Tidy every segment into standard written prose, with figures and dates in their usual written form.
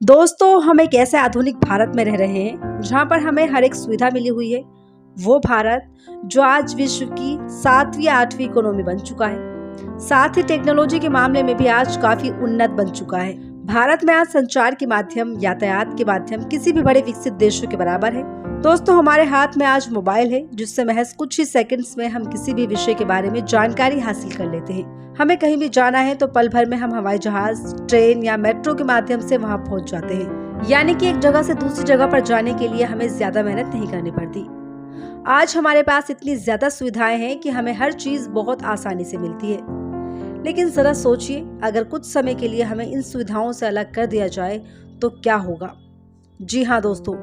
दोस्तों, हम एक ऐसे आधुनिक भारत में रह रहे हैं जहां पर हमें हर एक सुविधा मिली हुई है। वो भारत जो आज विश्व की 7वीं या 8वीं इकोनॉमी बन चुका है। साथ ही टेक्नोलॉजी के मामले में भी आज काफी उन्नत बन चुका है। भारत में आज संचार के माध्यम, यातायात के माध्यम किसी भी बड़े विकसित देशों के बराबर है। दोस्तों, हमारे हाथ में आज मोबाइल है जिससे महज कुछ ही सेकंड्स में हम किसी भी विषय के बारे में जानकारी हासिल कर लेते हैं। हमें कहीं भी जाना है तो पल भर में हम हवाई जहाज, ट्रेन या मेट्रो के माध्यम से वहां पहुंच जाते हैं। यानी कि एक जगह से दूसरी जगह पर जाने के लिए हमें ज्यादा मेहनत नहीं करनी पड़ती। आज हमारे पास इतनी ज्यादा सुविधाएं हैं कि हमें हर चीज बहुत आसानी से मिलती है। लेकिन जरा सोचिए, अगर कुछ समय के लिए हमें इन सुविधाओं से अलग कर दिया जाए तो क्या होगा। जी हाँ दोस्तों,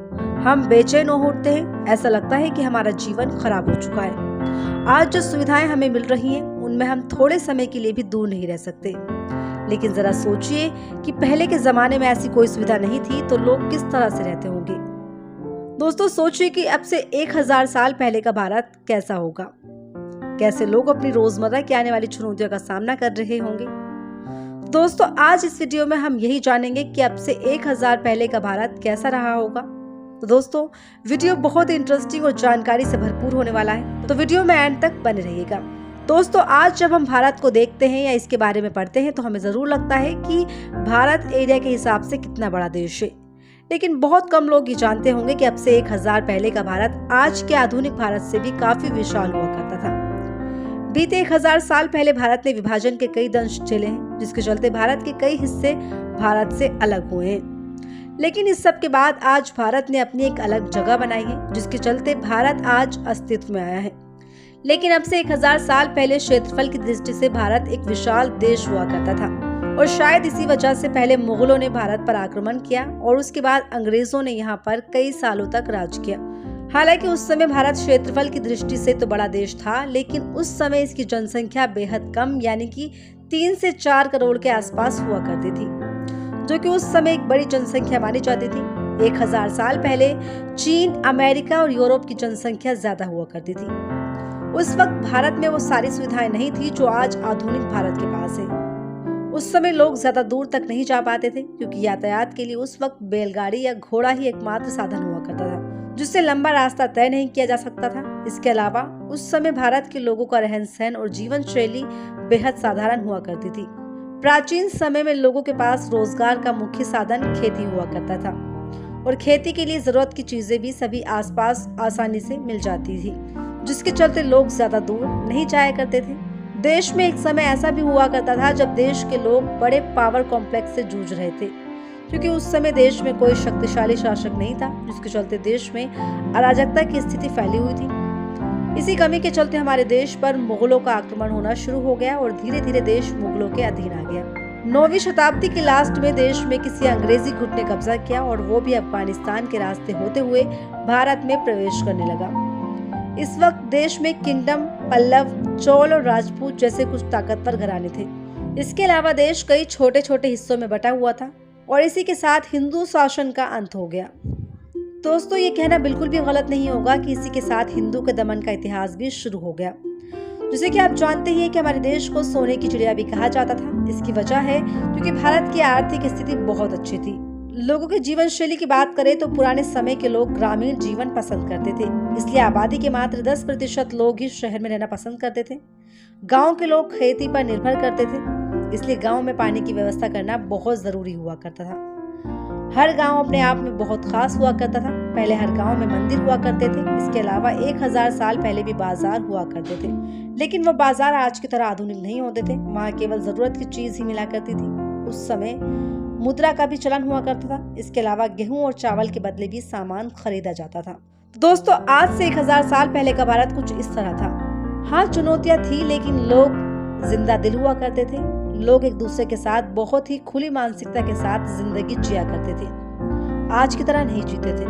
हम बेचैन हो उठते हैं। ऐसा लगता है कि हमारा जीवन खराब हो चुका है। आज जो सुविधाएं हमें मिल रही हैं उनमें हम थोड़े समय के लिए भी दूर नहीं रह सकते। लेकिन जरा सोचिए कि पहले के जमाने में ऐसी कोई सुविधा नहीं थी तो लोग किस तरह से रहते होंगे। दोस्तों, सोचिए कि अब से 1000 साल पहले का भारत कैसा होगा। कैसे लोग अपनी रोजमर्रा की आने वाली चुनौतियों का सामना कर रहे होंगे। दोस्तों, आज इस वीडियो में हम यही जानेंगे कि अब से 1000 पहले का भारत कैसा रहा होगा। तो दोस्तों, वीडियो बहुत इंटरेस्टिंग और जानकारी से भरपूर होने वाला है, तो वीडियो में एंड तक बने रहिएगा। दोस्तों, आज जब हम भारत को देखते हैं या इसके बारे में पढ़ते हैं तो हमें जरूर लगता है कि भारत एरिया के हिसाब से कितना बड़ा देश है। लेकिन बहुत कम लोग ये जानते होंगे कि अब से 1000 पहले का भारत आज के आधुनिक भारत से भी काफी विशाल हुआ करता था। बीते 1000 साल पहले भारत ने विभाजन के कई दंश झेले हैं, जिसके चलते भारत के कई हिस्से भारत से अलग हुए हैं। लेकिन इस सब के बाद आज भारत ने अपनी एक अलग जगह बनाई है, जिसके चलते भारत आज अस्तित्व में आया है। लेकिन अब से 1000 साल पहले क्षेत्रफल की दृष्टि से भारत एक विशाल देश हुआ करता था और शायद इसी वजह से पहले मुगलों ने भारत पर आक्रमण किया और उसके बाद अंग्रेजों ने यहाँ पर कई सालों तक राज किया। हालांकि उस समय भारत क्षेत्रफल की दृष्टि से तो बड़ा देश था, लेकिन उस समय इसकी जनसंख्या बेहद कम यानी कि 3 से 4 करोड़ के आसपास हुआ करती थी, जो कि उस समय एक बड़ी जनसंख्या मानी जाती थी। 1000 साल पहले चीन, अमेरिका और यूरोप की जनसंख्या ज्यादा हुआ करती थी। उस वक्त भारत में वो सारी सुविधाएं नहीं थी जो आज आधुनिक भारत के पास है। उस समय लोग ज्यादा दूर तक नहीं जा पाते थे, क्योंकि यातायात के लिए उस वक्त बैलगाड़ी या घोड़ा ही एकमात्र साधन हुआ करता था, जिससे लंबा रास्ता तय नहीं किया जा सकता था। इसके अलावा उस समय भारत के लोगों का रहन सहन और जीवन शैली बेहद साधारण हुआ करती थी। प्राचीन समय में लोगों के पास रोजगार का मुख्य साधन खेती हुआ करता था और खेती के लिए जरूरत की चीजें भी सभी आसपास आसानी से मिल जाती थी, जिसके चलते लोग ज्यादा दूर नहीं जाया करते थे। देश में एक समय ऐसा भी हुआ करता था जब देश के लोग बड़े पावर कॉम्प्लेक्स से जूझ रहे थे, क्योंकि उस समय देश में कोई शक्तिशाली शासक नहीं था, जिसके चलते देश में अराजकता की स्थिति फैली हुई थी। इसी कमी के चलते हमारे देश पर मुगलों का आक्रमण होना शुरू हो गया और धीरे धीरे देश मुगलों के अधीन आ गया। 9वीं शताब्दी के लास्ट में देश में किसी अंग्रेजी गुट ने कब्जा किया और वो भी अफगानिस्तान के रास्ते होते हुए भारत में प्रवेश करने लगा। इस वक्त देश में किंगडम, पल्लव, चोल और राजपूत जैसे कुछ ताकतवर घराने थे। इसके अलावा देश कई छोटे छोटे हिस्सों में बटा हुआ था और इसी के साथ हिंदू शासन का अंत हो गया। दोस्तों, ये कहना बिल्कुल भी गलत नहीं होगा कि इसी के साथ हिंदू के दमन का इतिहास भी शुरू हो गया। जैसे कि आप जानते हैं कि हमारे देश को सोने की चिड़िया भी कहा जाता था। इसकी वजह है क्योंकि भारत की आर्थिक स्थिति बहुत अच्छी थी। लोगों की जीवन शैली की बात करें तो पुराने समय के लोग ग्रामीण जीवन पसंद करते थे, इसलिए आबादी के मात्र 10% लोग ही शहर में रहना पसंद करते थे। गाँव के लोग खेती पर निर्भर करते थे, इसलिए गाँव में पानी की व्यवस्था करना बहुत जरूरी हुआ करता था। हर गांव अपने आप में बहुत खास हुआ करता था। पहले हर गांव में मंदिर हुआ करते थे। इसके अलावा 1000 साल पहले भी बाजार हुआ करते थे, लेकिन वो बाजार आज की तरह आधुनिक नहीं होते थे। वहाँ केवल जरूरत की चीज ही मिला करती थी। उस समय मुद्रा का भी चलन हुआ करता था। इसके अलावा गेहूं और चावल के बदले भी सामान खरीदा जाता था। दोस्तों, आज से 1000 साल पहले का भारत कुछ इस तरह था। हाँ, चुनौतियां थी, लेकिन लोग जिंदा दिल हुआ करते थे। लोग एक दूसरे के साथ बहुत ही खुली मानसिकता के साथ जिंदगी जिया करते थे, आज की तरह नहीं जीते थे।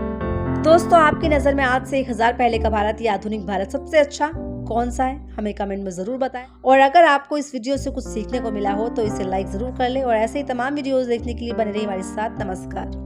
दोस्तों, आपकी नजर में आज से 1000 पहले का भारत या आधुनिक भारत सबसे अच्छा कौन सा है, हमें कमेंट में जरूर बताएं। और अगर आपको इस वीडियो से कुछ सीखने को मिला हो तो इसे लाइक जरूर कर ले और ऐसे ही तमाम वीडियोस देखने के लिए बने रहिए हमारे साथ। नमस्कार।